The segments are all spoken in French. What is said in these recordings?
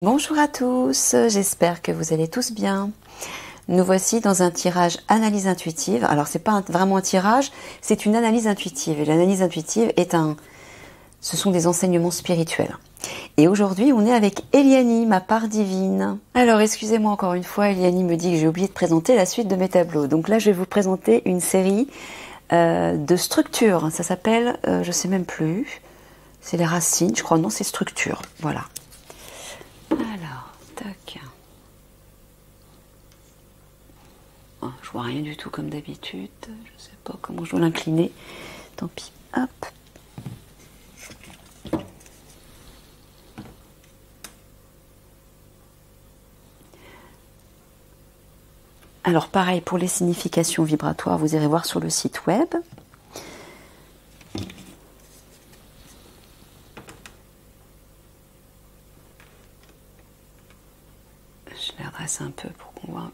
Bonjour à tous, j'espère que vous allez tous bien. Nous voici dans un tirage analyse intuitive. Alors c'est pas vraiment un tirage, c'est une analyse intuitive. Et l'analyse intuitive ce sont des enseignements spirituels. Et aujourd'hui on est avec Eliani, ma part divine. Alors excusez-moi encore une fois, Eliani me dit que j'ai oublié de présenter la suite de mes tableaux. Donc là je vais vous présenter une série de structures. Ça s'appelle, je sais même plus, c'est les racines, je crois, non c'est structure, voilà. Alors, tac. Oh, je vois rien du tout comme d'habitude. Je sais pas comment je dois l'incliner. Tant pis. Hop. Alors pareil pour les significations vibratoires, vous irez voir sur le site web. Je les redresse un peu pour qu'on voit.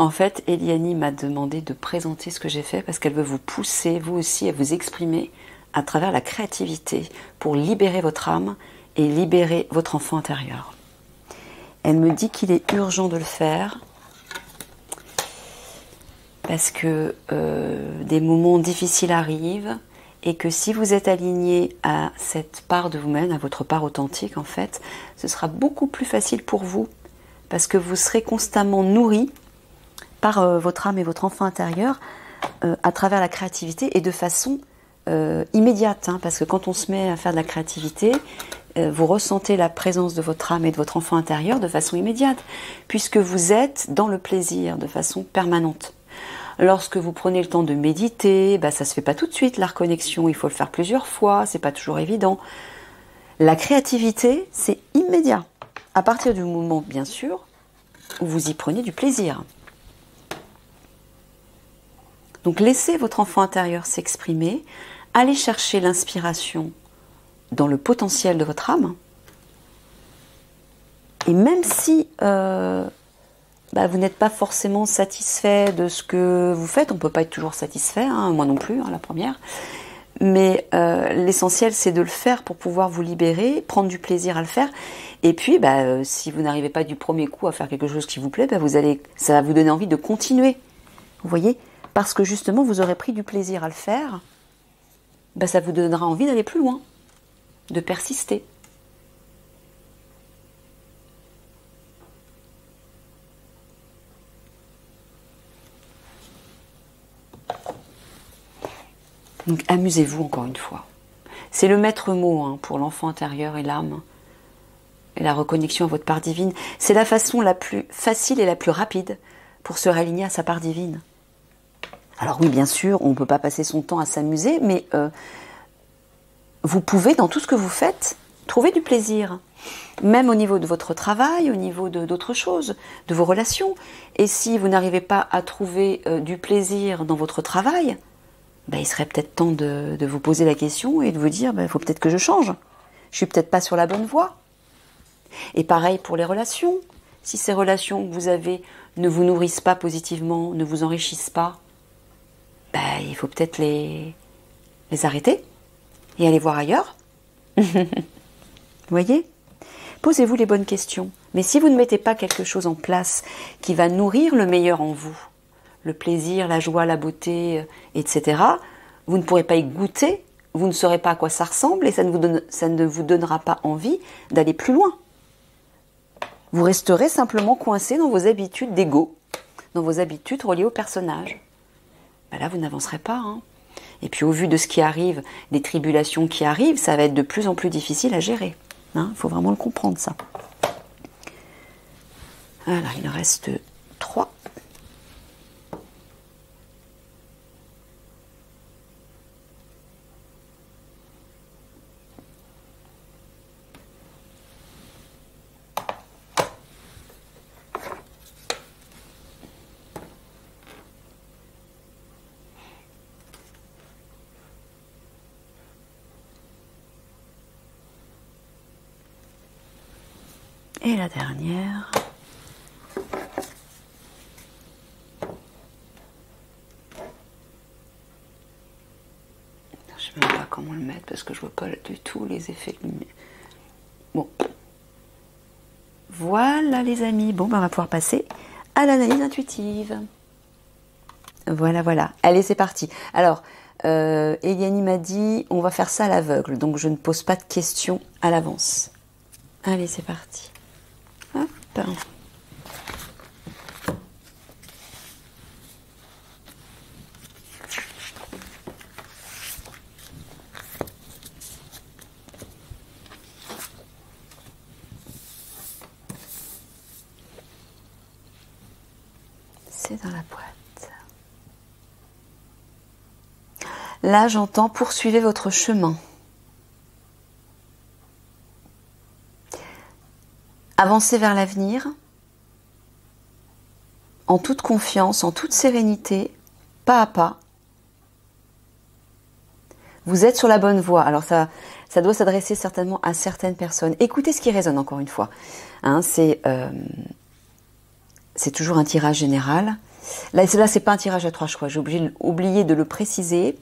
En fait, Eliani m'a demandé de présenter ce que j'ai fait parce qu'elle veut vous pousser, vous aussi, à vous exprimer à travers la créativité pour libérer votre âme et libérer votre enfant intérieur. Elle me dit qu'il est urgent de le faire parce que des moments difficiles arrivent et que si vous êtes aligné à cette part de vous-même, à votre part authentique en fait, ce sera beaucoup plus facile pour vous parce que vous serez constamment nourri par votre âme et votre enfant intérieur à travers la créativité et de façon immédiate, hein, parce que quand on se met à faire de la créativité, vous ressentez la présence de votre âme et de votre enfant intérieur de façon immédiate, puisque vous êtes dans le plaisir de façon permanente. Lorsque vous prenez le temps de méditer, bah, ça se fait pas tout de suite la reconnexion, il faut le faire plusieurs fois, c'est pas toujours évident. La créativité, c'est immédiat, à partir du moment, bien sûr, où vous y prenez du plaisir. Donc laissez votre enfant intérieur s'exprimer, allez chercher l'inspiration dans le potentiel de votre âme. Et même si vous n'êtes pas forcément satisfait de ce que vous faites, on ne peut pas être toujours satisfait, hein, moi non plus, hein, la première, mais l'essentiel c'est de le faire pour pouvoir vous libérer, prendre du plaisir à le faire. Et puis si vous n'arrivez pas du premier coup à faire quelque chose qui vous plaît, ça va vous donner envie de continuer. Vous voyez ? Parce que justement, vous aurez pris du plaisir à le faire, ça vous donnera envie d'aller plus loin, de persister. Donc amusez-vous encore une fois. C'est le maître mot hein, pour l'enfant intérieur et l'âme, et la reconnexion à votre part divine. C'est la façon la plus facile et la plus rapide pour se réaligner à sa part divine. Alors oui, bien sûr, on ne peut pas passer son temps à s'amuser, mais vous pouvez, dans tout ce que vous faites, trouver du plaisir. Même au niveau de votre travail, au niveau d'autres choses, de vos relations. Et si vous n'arrivez pas à trouver du plaisir dans votre travail, il serait peut-être temps de vous poser la question et de vous dire, il faut peut-être que je change. Je suis peut-être pas sur la bonne voie. Et pareil pour les relations. Si ces relations que vous avez ne vous nourrissent pas positivement, ne vous enrichissent pas, il faut peut-être les arrêter et aller voir ailleurs. Vous voyez ? Posez-vous les bonnes questions. Mais si vous ne mettez pas quelque chose en place qui va nourrir le meilleur en vous, le plaisir, la joie, la beauté, etc., vous ne pourrez pas y goûter, vous ne saurez pas à quoi ça ressemble et ça ne vous donnera pas envie d'aller plus loin. Vous resterez simplement coincé dans vos habitudes d'ego, dans vos habitudes reliées au personnage. Là, vous n'avancerez pas. Hein. Et puis, au vu de ce qui arrive, des tribulations qui arrivent, ça va être de plus en plus difficile à gérer. Il faut vraiment le comprendre, ça. Voilà, il en reste 3. Et la dernière. Je ne sais même pas comment le mettre parce que je ne vois pas du tout les effets de lumière. Bon. Voilà les amis. Bon, ben, on va pouvoir passer à l'analyse intuitive. Voilà, voilà. Allez, c'est parti. Alors, Eliane m'a dit, on va faire ça à l'aveugle. Donc, je ne pose pas de questions à l'avance. Allez, c'est parti. Hop. C'est dans la boîte. Là, j'entends poursuivez votre chemin. Avancez vers l'avenir en toute confiance, en toute sérénité, pas à pas. Vous êtes sur la bonne voie. Alors ça doit s'adresser certainement à certaines personnes. Écoutez ce qui résonne encore une fois. Hein, c'est toujours un tirage général. Là c'est pas un tirage à 3 choix. J'ai oublié de le préciser.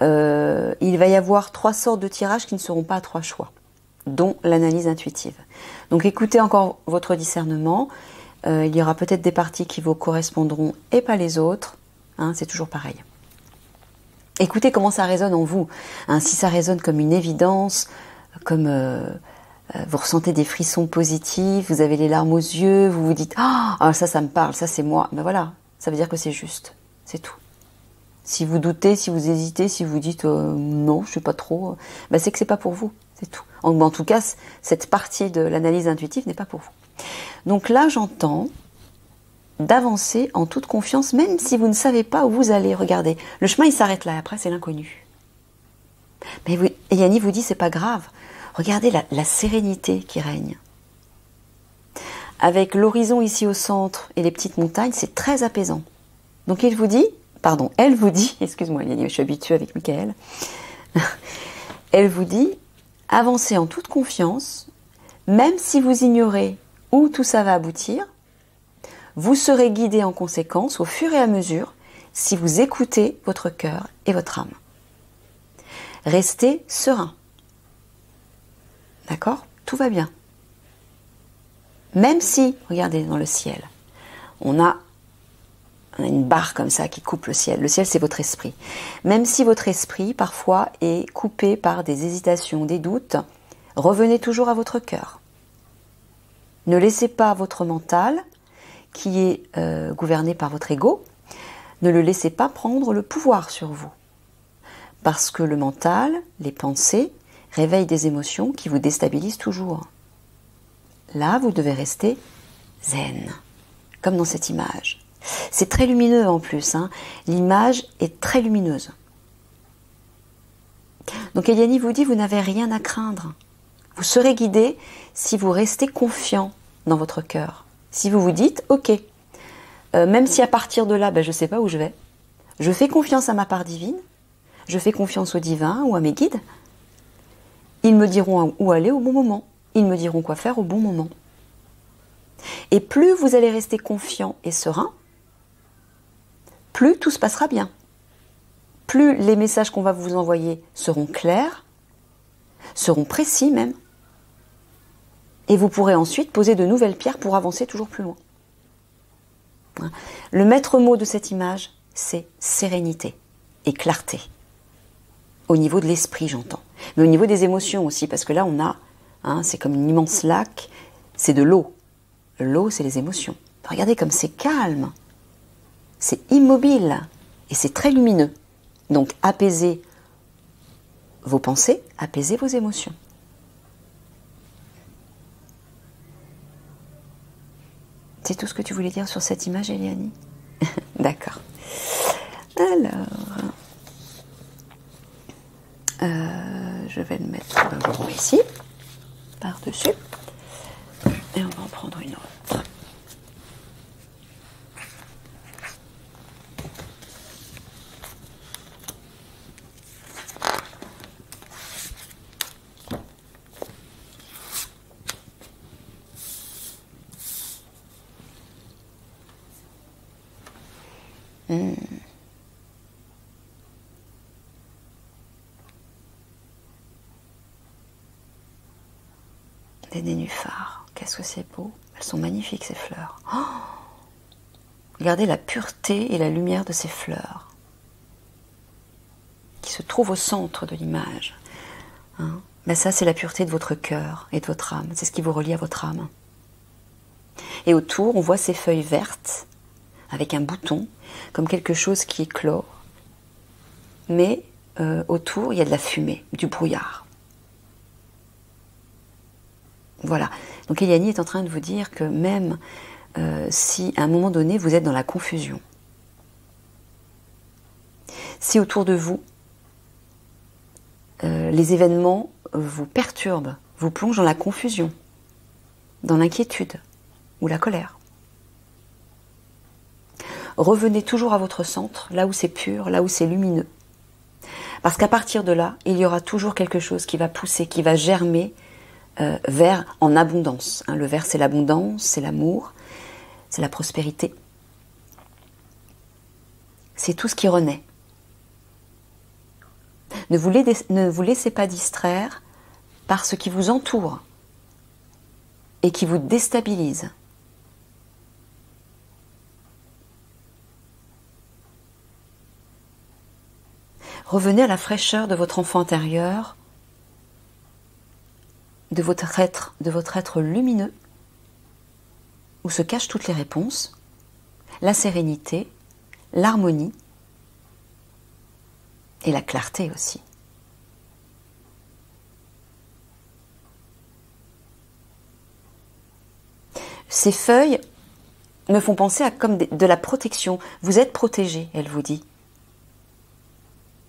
Il va y avoir 3 sortes de tirages qui ne seront pas à 3 choix, dont l'analyse intuitive. Donc écoutez encore votre discernement. Il y aura peut-être des parties qui vous correspondront et pas les autres. Hein, c'est toujours pareil. Écoutez comment ça résonne en vous. Hein, si ça résonne comme une évidence, comme vous ressentez des frissons positifs, vous avez les larmes aux yeux, vous vous dites « Ah, ça me parle, ça c'est moi », ben voilà, ça veut dire que c'est juste, c'est tout. Si vous doutez, si vous hésitez, si vous dites non, je sais pas trop, ben c'est que c'est pas pour vous, c'est tout. En tout cas, cette partie de l'analyse intuitive n'est pas pour vous. Donc là, j'entends d'avancer en toute confiance, même si vous ne savez pas où vous allez. Regardez, le chemin il s'arrête là, après c'est l'inconnu. Mais Yanni vous dit c'est pas grave. Regardez la sérénité qui règne. Avec l'horizon ici au centre et les petites montagnes, c'est très apaisant. Donc elle vous dit, excuse-moi Yanni, je suis habituée avec Michael. Elle vous dit, avancez en toute confiance, même si vous ignorez où tout ça va aboutir. Vous serez guidé en conséquence au fur et à mesure si vous écoutez votre cœur et votre âme. Restez serein. D'accord ? Tout va bien. Même si, regardez dans le ciel, on a une barre comme ça qui coupe le ciel. Le ciel, c'est votre esprit. Même si votre esprit, parfois, est coupé par des hésitations, des doutes, revenez toujours à votre cœur. Ne laissez pas votre mental qui est gouverné par votre ego, ne le laissez pas prendre le pouvoir sur vous. Parce que le mental, les pensées, réveillent des émotions qui vous déstabilisent toujours. Là, vous devez rester zen, comme dans cette image. C'est très lumineux en plus, hein. L'image est très lumineuse. Donc Eliane vous dit, vous n'avez rien à craindre. Vous serez guidé si vous restez confiant dans votre cœur. Si vous vous dites, ok, même si à partir de là, je ne sais pas où je vais, je fais confiance à ma part divine, je fais confiance au divin ou à mes guides, ils me diront où aller au bon moment, ils me diront quoi faire au bon moment. Et plus vous allez rester confiant et serein, plus tout se passera bien. Plus les messages qu'on va vous envoyer seront clairs, seront précis même, et vous pourrez ensuite poser de nouvelles pierres pour avancer toujours plus loin. Le maître mot de cette image, c'est sérénité et clarté. Au niveau de l'esprit, j'entends. Mais au niveau des émotions aussi, parce que là, on a, c'est comme une immense lac, c'est de l'eau. L'eau, c'est les émotions. Regardez comme c'est calme, c'est immobile et c'est très lumineux. Donc, apaisez vos pensées, apaisez vos émotions. C'est tout ce que tu voulais dire sur cette image, Eliane? D'accord. Alors, je vais le mettre ici, par-dessus, et on va en prendre une autre. Des nénuphars, qu'est-ce que c'est beau. Elles sont magnifiques ces fleurs. Oh, regardez la pureté et la lumière de ces fleurs qui se trouvent au centre de l'image. Hein? Ben ça, c'est la pureté de votre cœur et de votre âme. C'est ce qui vous relie à votre âme. Et autour, on voit ces feuilles vertes avec un bouton, comme quelque chose qui éclore. Mais autour, il y a de la fumée, du brouillard. Voilà. Donc Eliani est en train de vous dire que même si à un moment donné, vous êtes dans la confusion, si autour de vous, les événements vous perturbent, vous plongent dans la confusion, dans l'inquiétude ou la colère, revenez toujours à votre centre, là où c'est pur, là où c'est lumineux. Parce qu'à partir de là, il y aura toujours quelque chose qui va pousser, qui va germer vers en abondance. Hein, le vert, c'est l'abondance, c'est l'amour, c'est la prospérité. C'est tout ce qui renaît. Ne vous laissez pas distraire par ce qui vous entoure et qui vous déstabilise. Revenez à la fraîcheur de votre enfant intérieur, de votre être lumineux, où se cachent toutes les réponses, la sérénité, l'harmonie et la clarté aussi. Ces feuilles me font penser à comme de la protection. Vous êtes protégé, elle vous dit.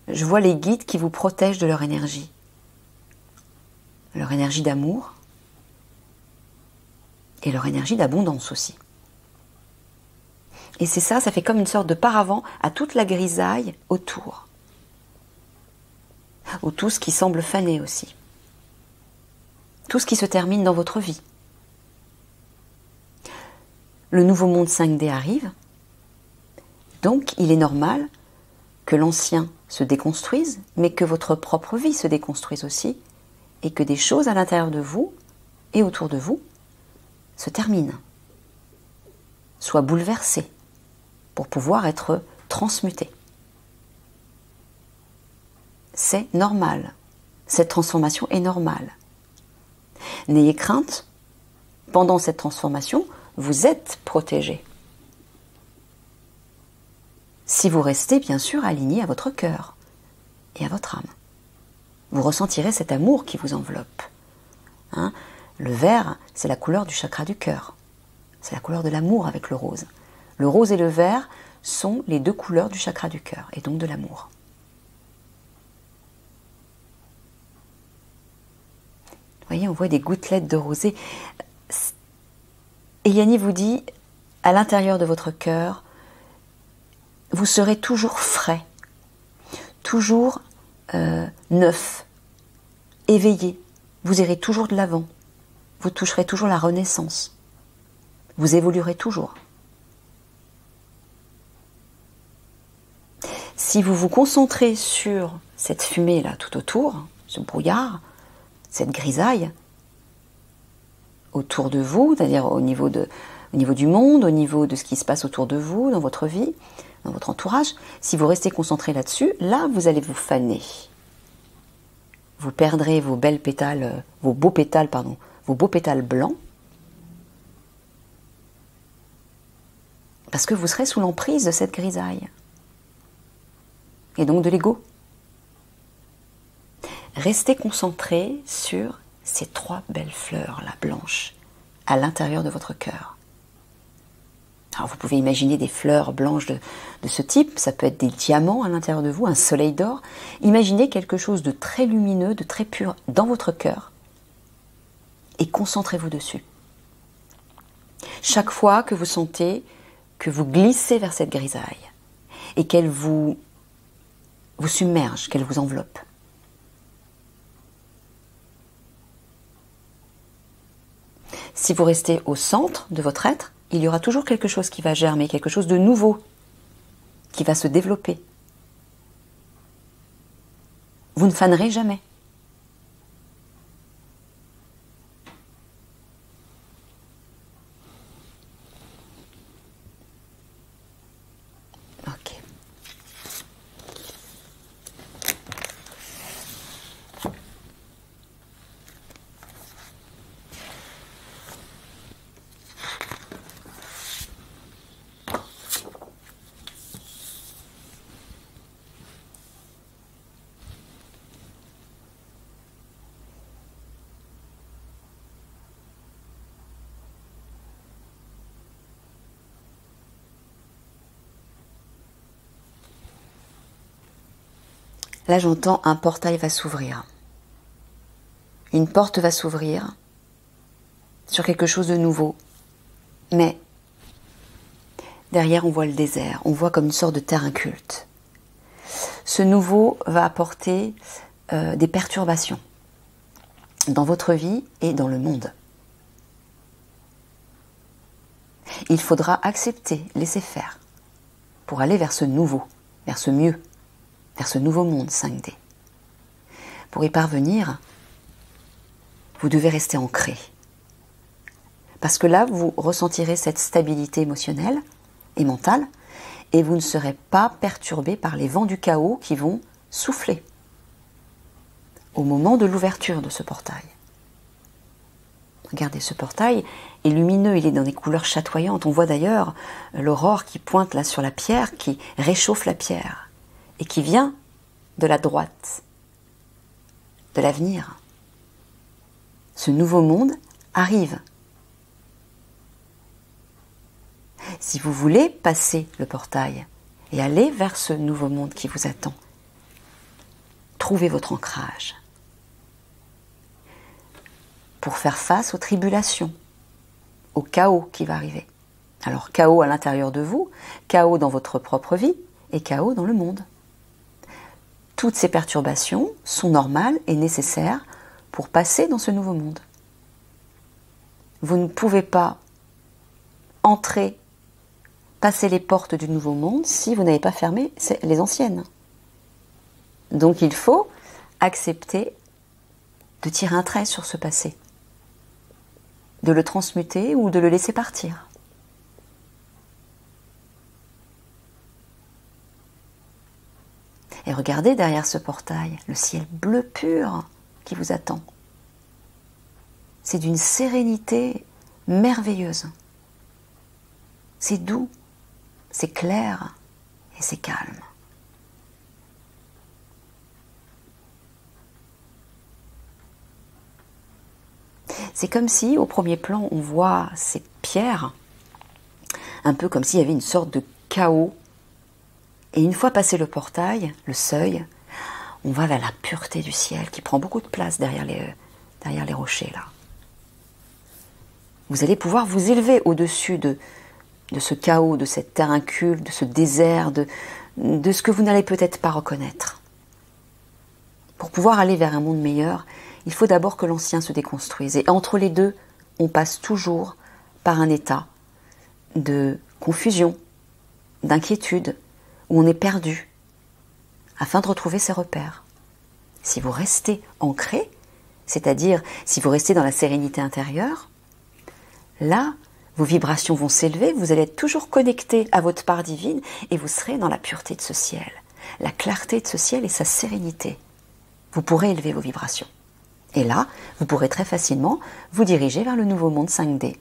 Je vois les guides qui vous protègent de leur énergie d'amour et leur énergie d'abondance aussi. Et c'est ça, ça fait comme une sorte de paravent à toute la grisaille autour. Ou tout ce qui semble faner aussi. Tout ce qui se termine dans votre vie. Le nouveau monde 5D arrive, donc il est normal que l'ancien se déconstruise, mais que votre propre vie se déconstruise aussi, et que des choses à l'intérieur de vous et autour de vous se terminent, soient bouleversées, pour pouvoir être transmutées. C'est normal. Cette transformation est normale. N'ayez crainte, pendant cette transformation, vous êtes protégé. Si vous restez bien sûr aligné à votre cœur et à votre âme. Vous ressentirez cet amour qui vous enveloppe. Hein? Le vert, c'est la couleur du chakra du cœur. C'est la couleur de l'amour avec le rose. Le rose et le vert sont les deux couleurs du chakra du cœur et donc de l'amour. Vous voyez, on voit des gouttelettes de rosée. Eliani vous dit, à l'intérieur de votre cœur, vous serez toujours frais, toujours neuf, éveillé. Vous irez toujours de l'avant. Vous toucherez toujours la renaissance. Vous évoluerez toujours. Si vous vous concentrez sur cette fumée-là tout autour, ce brouillard, cette grisaille, autour de vous, c'est-à-dire au niveau du monde, au niveau de ce qui se passe autour de vous, dans votre vie, dans votre entourage, si vous restez concentré là-dessus, là, vous allez vous faner. Vous perdrez vos beaux pétales blancs, parce que vous serez sous l'emprise de cette grisaille, et donc de l'ego. Restez concentré sur ces 3 belles fleurs, là, blanches, à l'intérieur de votre cœur. Alors vous pouvez imaginer des fleurs blanches de ce type, ça peut être des diamants à l'intérieur de vous, un soleil d'or. Imaginez quelque chose de très lumineux, de très pur dans votre cœur et concentrez-vous dessus. Chaque fois que vous sentez que vous glissez vers cette grisaille et qu'elle vous submerge, qu'elle vous enveloppe, si vous restez au centre de votre être, il y aura toujours quelque chose qui va germer, quelque chose de nouveau qui va se développer. Vous ne fanerez jamais. Ok. Là, j'entends un portail va s'ouvrir. Une porte va s'ouvrir sur quelque chose de nouveau. Mais derrière, on voit le désert. On voit comme une sorte de terre inculte. Ce nouveau va apporter des perturbations dans votre vie et dans le monde. Il faudra accepter, laisser faire pour aller vers ce nouveau, vers ce mieux, vers ce nouveau monde 5D. Pour y parvenir, vous devez rester ancré. Parce que là, vous ressentirez cette stabilité émotionnelle et mentale et vous ne serez pas perturbé par les vents du chaos qui vont souffler au moment de l'ouverture de ce portail. Regardez, ce portail est lumineux, il est dans des couleurs chatoyantes. On voit d'ailleurs l'aurore qui pointe là sur la pierre, qui réchauffe la pierre et qui vient de la droite, de l'avenir. Ce nouveau monde arrive. Si vous voulez passer le portail et aller vers ce nouveau monde qui vous attend, trouvez votre ancrage pour faire face aux tribulations, au chaos qui va arriver. Alors chaos à l'intérieur de vous, chaos dans votre propre vie et chaos dans le monde. Toutes ces perturbations sont normales et nécessaires pour passer dans ce nouveau monde. Vous ne pouvez pas entrer, passer les portes du nouveau monde si vous n'avez pas fermé les anciennes. Donc il faut accepter de tirer un trait sur ce passé, de le transmuter ou de le laisser partir. Et regardez derrière ce portail, le ciel bleu pur qui vous attend. C'est d'une sérénité merveilleuse. C'est doux, c'est clair et c'est calme. C'est comme si, au premier plan, on voit ces pierres, un peu comme s'il y avait une sorte de chaos. Et une fois passé le portail, le seuil, on va vers la pureté du ciel qui prend beaucoup de place derrière les rochers là. Vous allez pouvoir vous élever au-dessus de ce chaos, de cette terre inculte, de ce désert, de ce que vous n'allez peut-être pas reconnaître. Pour pouvoir aller vers un monde meilleur, il faut d'abord que l'ancien se déconstruise. Et entre les deux, on passe toujours par un état de confusion, d'inquiétude, où on est perdu, afin de retrouver ses repères. Si vous restez ancré, c'est-à-dire si vous restez dans la sérénité intérieure, là, vos vibrations vont s'élever, vous allez être toujours connecté à votre part divine et vous serez dans la pureté de ce ciel, la clarté de ce ciel et sa sérénité. Vous pourrez élever vos vibrations. Et là, vous pourrez très facilement vous diriger vers le nouveau monde 5D.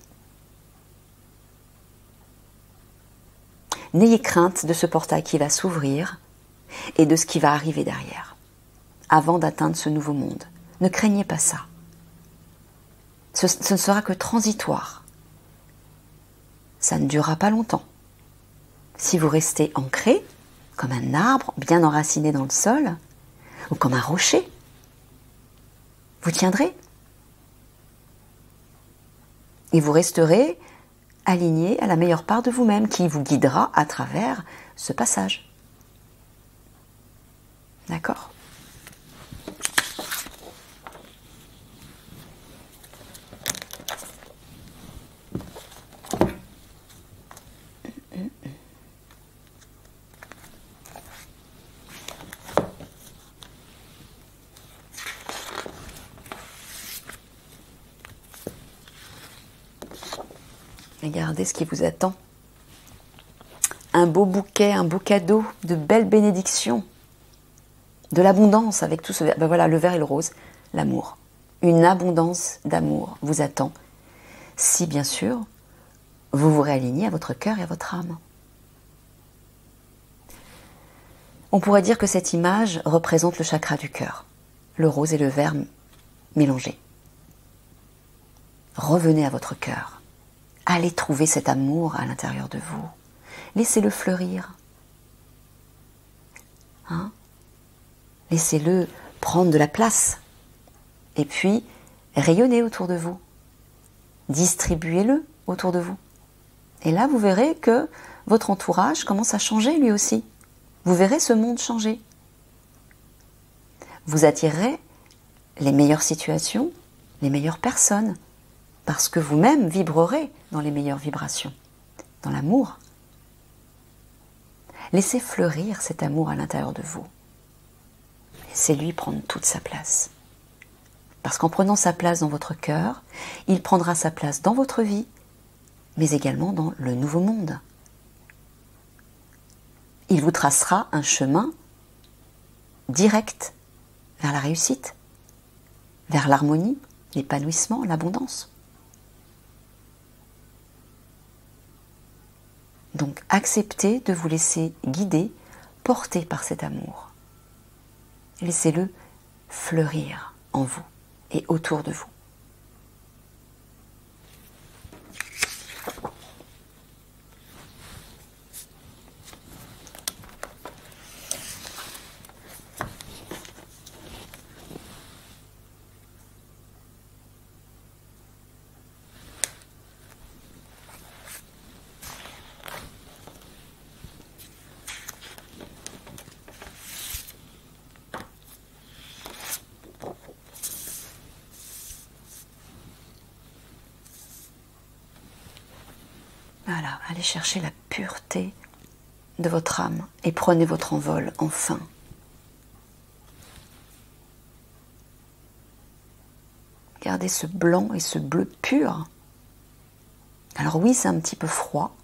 N'ayez crainte de ce portail qui va s'ouvrir et de ce qui va arriver derrière, avant d'atteindre ce nouveau monde. Ne craignez pas ça. Ce ne sera que transitoire. Ça ne durera pas longtemps. Si vous restez ancré, comme un arbre bien enraciné dans le sol, ou comme un rocher, vous tiendrez. Et vous resterez aligné à la meilleure part de vous-même qui vous guidera à travers ce passage. D'accord ? Regardez ce qui vous attend. Un beau bouquet, un beau cadeau, de belles bénédictions, de l'abondance avec tout ce vert. Ben voilà, le vert et le rose, l'amour. Une abondance d'amour vous attend, si bien sûr, vous vous réalignez à votre cœur et à votre âme. On pourrait dire que cette image représente le chakra du cœur, le rose et le vert mélangés. Revenez à votre cœur. Allez trouver cet amour à l'intérieur de vous. Laissez-le fleurir. Laissez-le prendre de la place. Et puis, rayonnez autour de vous. Distribuez-le autour de vous. Et là, vous verrez que votre entourage commence à changer lui aussi. Vous verrez ce monde changer. Vous attirerez les meilleures situations, les meilleures personnes, parce que vous-même vibrerez dans les meilleures vibrations, dans l'amour. Laissez fleurir cet amour à l'intérieur de vous. Laissez-lui prendre toute sa place. Parce qu'en prenant sa place dans votre cœur, il prendra sa place dans votre vie, mais également dans le nouveau monde. Il vous tracera un chemin direct vers la réussite, vers l'harmonie, l'épanouissement, l'abondance. Donc acceptez de vous laisser guider, porter par cet amour. Laissez-le fleurir en vous et autour de vous. Voilà, allez chercher la pureté de votre âme et prenez votre envol enfin. Regardez ce blanc et ce bleu pur. Alors oui, c'est un petit peu froid,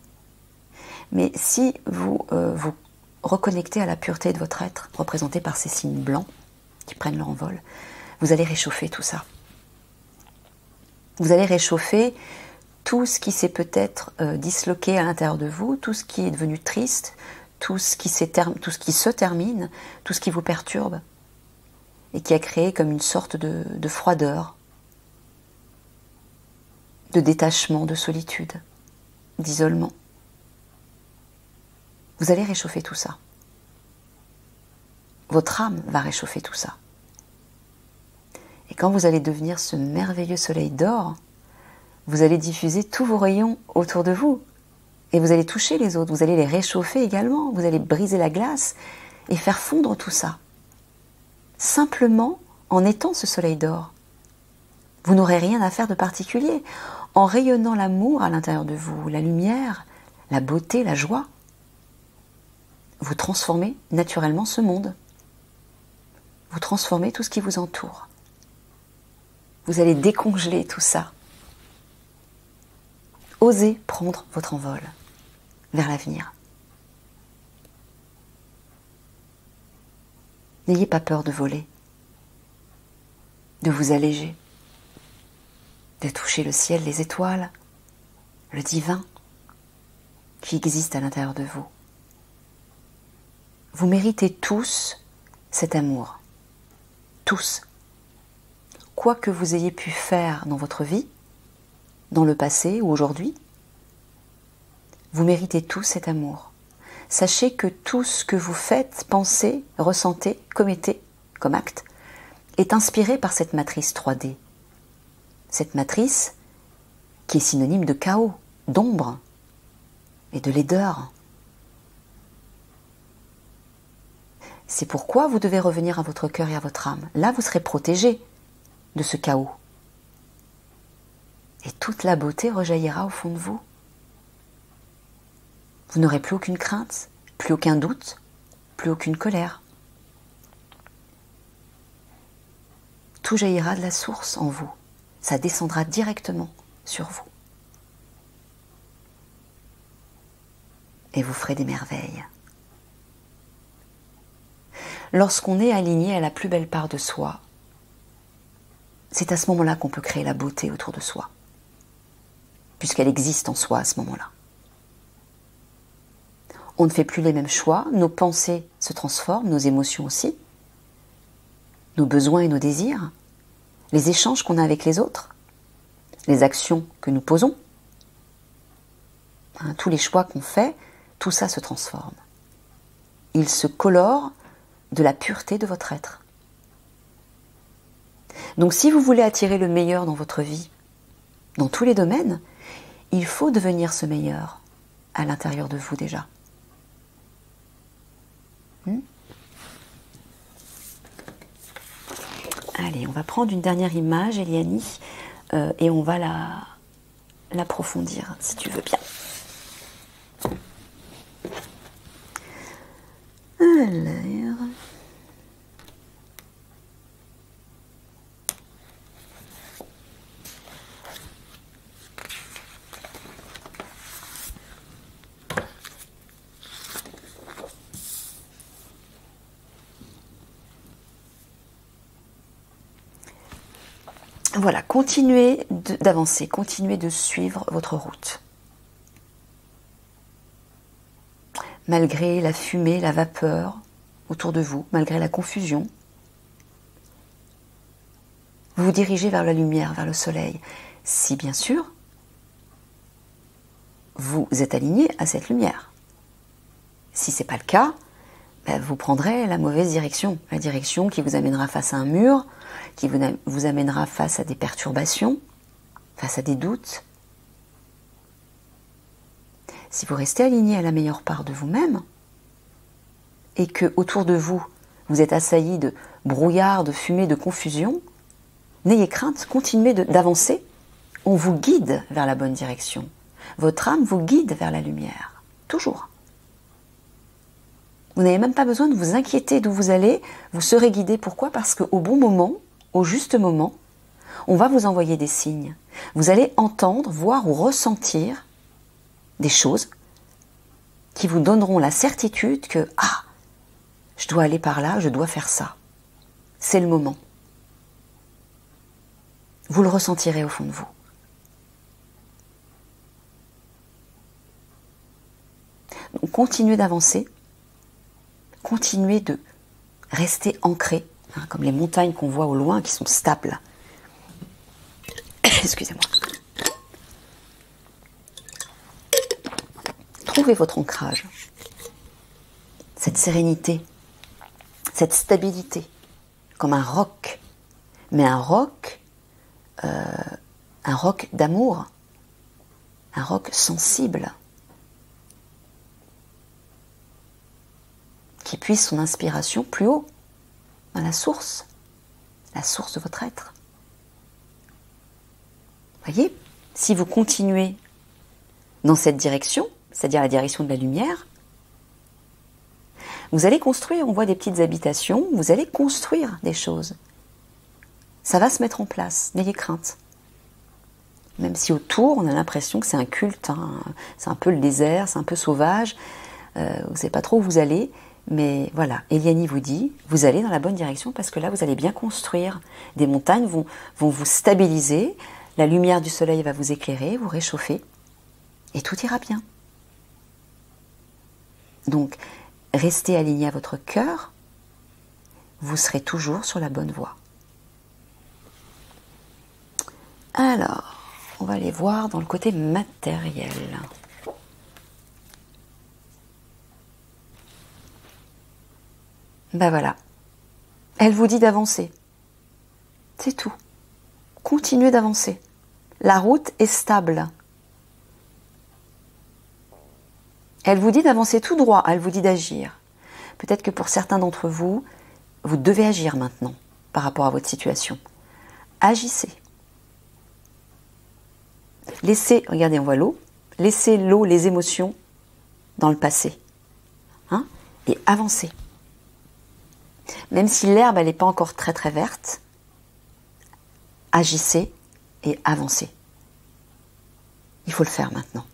mais si vous vous reconnectez à la pureté de votre être, représenté par ces signes blancs qui prennent leur envol, vous allez réchauffer tout ça. Vous allez réchauffer tout ce qui s'est peut-être disloqué à l'intérieur de vous, tout ce qui est devenu triste, tout ce qui se termine, tout ce qui vous perturbe et qui a créé comme une sorte de froideur, de détachement, de solitude, d'isolement. Vous allez réchauffer tout ça. Votre âme va réchauffer tout ça. Et quand vous allez devenir ce merveilleux soleil d'or, vous allez diffuser tous vos rayons autour de vous. Et vous allez toucher les autres, vous allez les réchauffer également, vous allez briser la glace et faire fondre tout ça. Simplement en étant ce soleil d'or. Vous n'aurez rien à faire de particulier. En rayonnant l'amour à l'intérieur de vous, la lumière, la beauté, la joie, vous transformez naturellement ce monde. Vous transformez tout ce qui vous entoure. Vous allez décongeler tout ça. Osez prendre votre envol vers l'avenir. N'ayez pas peur de voler, de vous alléger, de toucher le ciel, les étoiles, le divin qui existe à l'intérieur de vous. Vous méritez tous cet amour. Tous. Quoi que vous ayez pu faire dans votre vie, dans le passé ou aujourd'hui, vous méritez tous cet amour. Sachez que tout ce que vous faites, pensez, ressentez, commettez comme acte est inspiré par cette matrice 3D. Cette matrice qui est synonyme de chaos, d'ombre et de laideur. C'est pourquoi vous devez revenir à votre cœur et à votre âme. Là, vous serez protégé de ce chaos. Et toute la beauté rejaillira au fond de vous. Vous n'aurez plus aucune crainte, plus aucun doute, plus aucune colère. Tout jaillira de la source en vous. Ça descendra directement sur vous. et vous ferez des merveilles. Lorsqu'on est aligné à la plus belle part de soi, c'est à ce moment-là qu'on peut créer la beauté autour de soi, puisqu'elle existe en soi à ce moment-là. On ne fait plus les mêmes choix, nos pensées se transforment, nos émotions aussi, nos besoins et nos désirs, les échanges qu'on a avec les autres, les actions que nous posons, tous les choix qu'on fait, tout ça se transforme. Il se colore de la pureté de votre être. Donc si vous voulez attirer le meilleur dans votre vie, dans tous les domaines, il faut devenir ce meilleur à l'intérieur de vous déjà. Allez, on va prendre une dernière image, Eliani, et on va l'approfondir, si tu veux bien. Alors... Voilà, continuez d'avancer, continuez de suivre votre route. Malgré la fumée, la vapeur autour de vous, malgré la confusion, vous vous dirigez vers la lumière, vers le soleil. Si bien sûr, vous êtes aligné à cette lumière. Si ce n'est pas le cas, vous prendrez la mauvaise direction, la direction qui vous amènera face à un mur, qui vous amènera face à des perturbations, face à des doutes. Si vous restez aligné à la meilleure part de vous-même, et que autour de vous, vous êtes assailli de brouillard, de fumée, de confusion, n'ayez crainte, continuez d'avancer. On vous guide vers la bonne direction. Votre âme vous guide vers la lumière, toujours. Vous n'avez même pas besoin de vous inquiéter d'où vous allez, vous serez guidé. Pourquoi? Parce qu'au bon moment, au juste moment, on va vous envoyer des signes. Vous allez entendre, voir ou ressentir des choses qui vous donneront la certitude que « Ah, je dois aller par là, je dois faire ça. C'est le moment. » Vous le ressentirez au fond de vous. Donc, continuez d'avancer. Continuez de rester ancré, comme les montagnes qu'on voit au loin qui sont stables. Excusez-moi. Trouvez votre ancrage, cette sérénité, cette stabilité, comme un roc, mais un roc d'amour, un roc sensible, qui puise son inspiration plus haut, dans la source de votre être. Voyez, si vous continuez dans cette direction, c'est-à-dire la direction de la lumière, vous allez construire, on voit des petites habitations, vous allez construire des choses. Ça va se mettre en place, n'ayez crainte. Même si autour, on a l'impression que c'est un culte, c'est un peu le désert, c'est un peu sauvage, vous ne savez pas trop où vous allez. Mais voilà, Eliani vous dit, vous allez dans la bonne direction parce que là, vous allez bien construire. Des montagnes vont vous stabiliser, la lumière du soleil va vous éclairer, vous réchauffer, et tout ira bien. Donc, restez aligné à votre cœur, vous serez toujours sur la bonne voie. Alors, on va aller voir dans le côté matériel. Ben voilà, elle vous dit d'avancer. C'est tout. Continuez d'avancer. La route est stable. Elle vous dit d'avancer tout droit, elle vous dit d'agir. Peut-être que pour certains d'entre vous, vous devez agir maintenant par rapport à votre situation. Agissez. Laissez, regardez, on voit l'eau. Laissez l'eau, les émotions dans le passé. Et avancez. Même si l'herbe, elle n'est pas encore très très verte, agissez et avancez. Il faut le faire maintenant.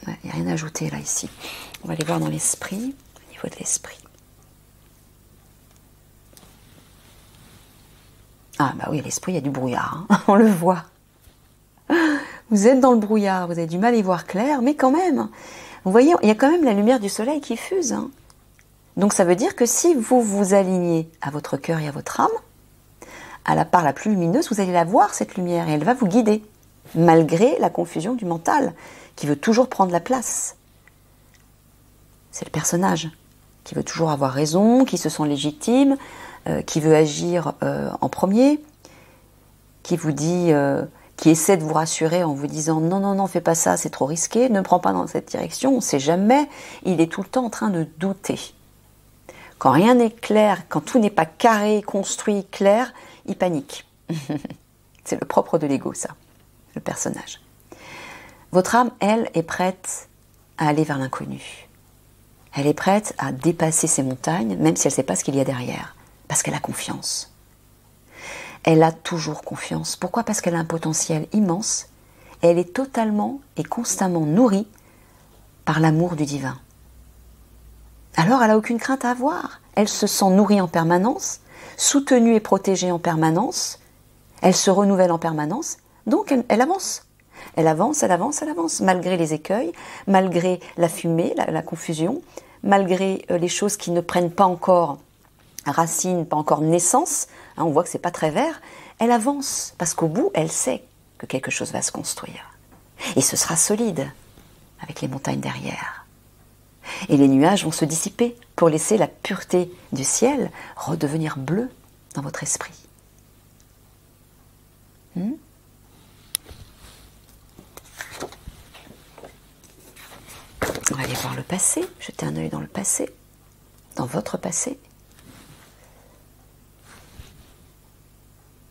Ouais, il n'y a rien à ajouter là, ici. On va aller voir dans l'esprit, au niveau de l'esprit. Ah bah oui, l'esprit, il y a du brouillard, hein. On le voit. Vous êtes dans le brouillard, vous avez du mal à y voir clair, mais quand même, vous voyez, il y a quand même la lumière du soleil qui fuse, hein. Donc ça veut dire que si vous vous alignez à votre cœur et à votre âme, à la part la plus lumineuse, vous allez la voir, cette lumière, et elle va vous guider, malgré la confusion du mental, qui veut toujours prendre la place. C'est le personnage, qui veut toujours avoir raison, qui se sent légitime, qui veut agir en premier, qui vous dit, qui essaie de vous rassurer en vous disant non, non, non, fais pas ça, c'est trop risqué, ne prends pas dans cette direction, on ne sait jamais, il est tout le temps en train de douter. Quand rien n'est clair, quand tout n'est pas carré, construit, clair, il panique. C'est le propre de l'ego, ça, le personnage. Votre âme, elle, est prête à aller vers l'inconnu. Elle est prête à dépasser ses montagnes, même si elle ne sait pas ce qu'il y a derrière, parce qu'elle a confiance. Elle a toujours confiance. Pourquoi? Parce qu'elle a un potentiel immense, et elle est totalement et constamment nourrie par l'amour du divin. Alors elle n'a aucune crainte à avoir. Elle se sent nourrie en permanence, soutenue et protégée en permanence, elle se renouvelle en permanence, donc elle avance. Elle avance, elle avance, elle avance, malgré les écueils, malgré la fumée, la confusion, malgré les choses qui ne prennent pas encore racine, pas encore naissance, hein, on voit que c'est pas très vert, elle avance, parce qu'au bout, elle sait que quelque chose va se construire. Et ce sera solide, avec les montagnes derrière. Et les nuages vont se dissiper pour laisser la pureté du ciel redevenir bleue dans votre esprit. On va aller voir le passé, jeter un œil dans le passé, dans votre passé.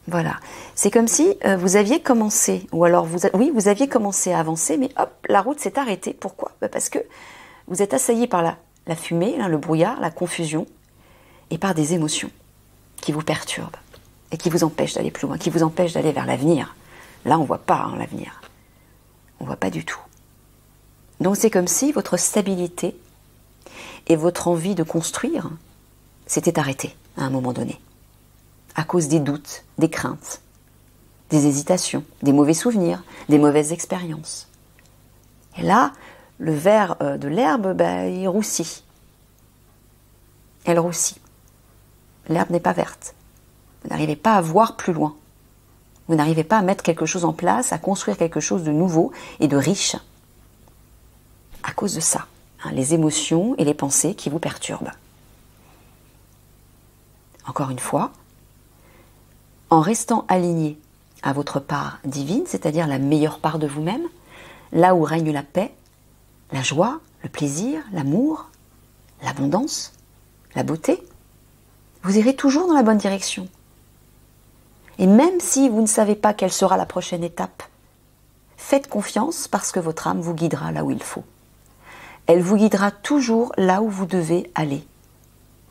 Voilà, c'est comme si vous aviez commencé, ou alors vous aviez commencé à avancer, mais hop, la route s'est arrêtée. Pourquoi? Parce que vous êtes assailli par la fumée, le brouillard, la confusion, et par des émotions qui vous perturbent et qui vous empêchent d'aller plus loin, qui vous empêchent d'aller vers l'avenir. Là, on ne voit pas l'avenir. On ne voit pas du tout. Donc c'est comme si votre stabilité et votre envie de construire s'étaient arrêtées à un moment donné, à cause des doutes, des craintes, des hésitations, des mauvais souvenirs, des mauvaises expériences. Et là, le vert de l'herbe, il roussit. Elle roussit. L'herbe n'est pas verte. Vous n'arrivez pas à voir plus loin. Vous n'arrivez pas à mettre quelque chose en place, à construire quelque chose de nouveau et de riche. À cause de ça, les émotions et les pensées qui vous perturbent. Encore une fois, en restant aligné à votre part divine, c'est-à-dire la meilleure part de vous-même, là où règne la paix, la joie, le plaisir, l'amour, l'abondance, la beauté, vous irez toujours dans la bonne direction. Et même si vous ne savez pas quelle sera la prochaine étape, faites confiance parce que votre âme vous guidera là où il faut. Elle vous guidera toujours là où vous devez aller.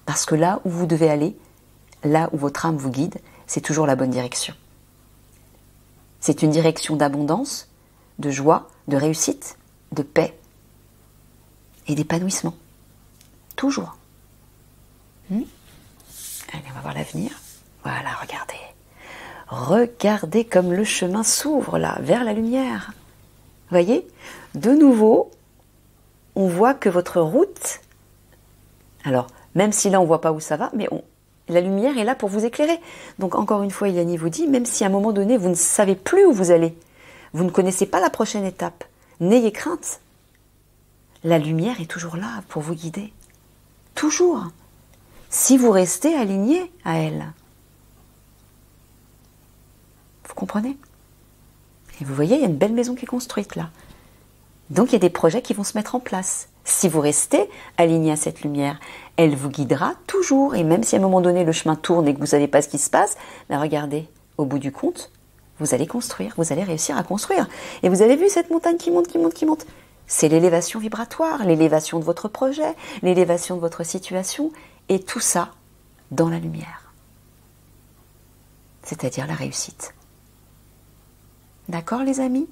Parce que là où vous devez aller, là où votre âme vous guide, c'est toujours la bonne direction. C'est une direction d'abondance, de joie, de réussite, de paix et d'épanouissement. Toujours. Allez, on va voir l'avenir. Voilà, regardez. Regardez comme le chemin s'ouvre là, vers la lumière. Vous voyez? De nouveau, on voit que votre route, alors même si là on ne voit pas où ça va, mais la lumière est là pour vous éclairer. Donc encore une fois, Eliane vous dit, même si à un moment donné vous ne savez plus où vous allez, vous ne connaissez pas la prochaine étape, n'ayez crainte. La lumière est toujours là pour vous guider. Toujours. Si vous restez aligné à elle. Vous comprenez? Et vous voyez, il y a une belle maison qui est construite là. Donc il y a des projets qui vont se mettre en place. Si vous restez aligné à cette lumière, elle vous guidera toujours. Et même si à un moment donné le chemin tourne et que vous ne savez pas ce qui se passe, regardez, au bout du compte, vous allez construire, vous allez réussir à construire. Et vous avez vu cette montagne qui monte, qui monte, qui monte. C'est l'élévation vibratoire, l'élévation de votre projet, l'élévation de votre situation, et tout ça dans la lumière. C'est-à-dire la réussite. D'accord les amis?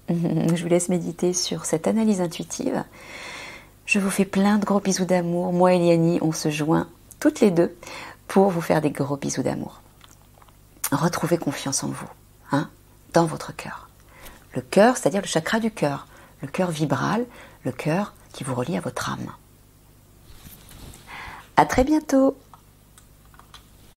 Je vous laisse méditer sur cette analyse intuitive. Je vous fais plein de gros bisous d'amour. Moi et Liani, on se joint toutes les deux pour vous faire des gros bisous d'amour. Retrouvez confiance en vous, hein, dans votre cœur. Le cœur, c'est-à-dire le chakra du cœur, le cœur vibral, le cœur qui vous relie à votre âme. À très bientôt.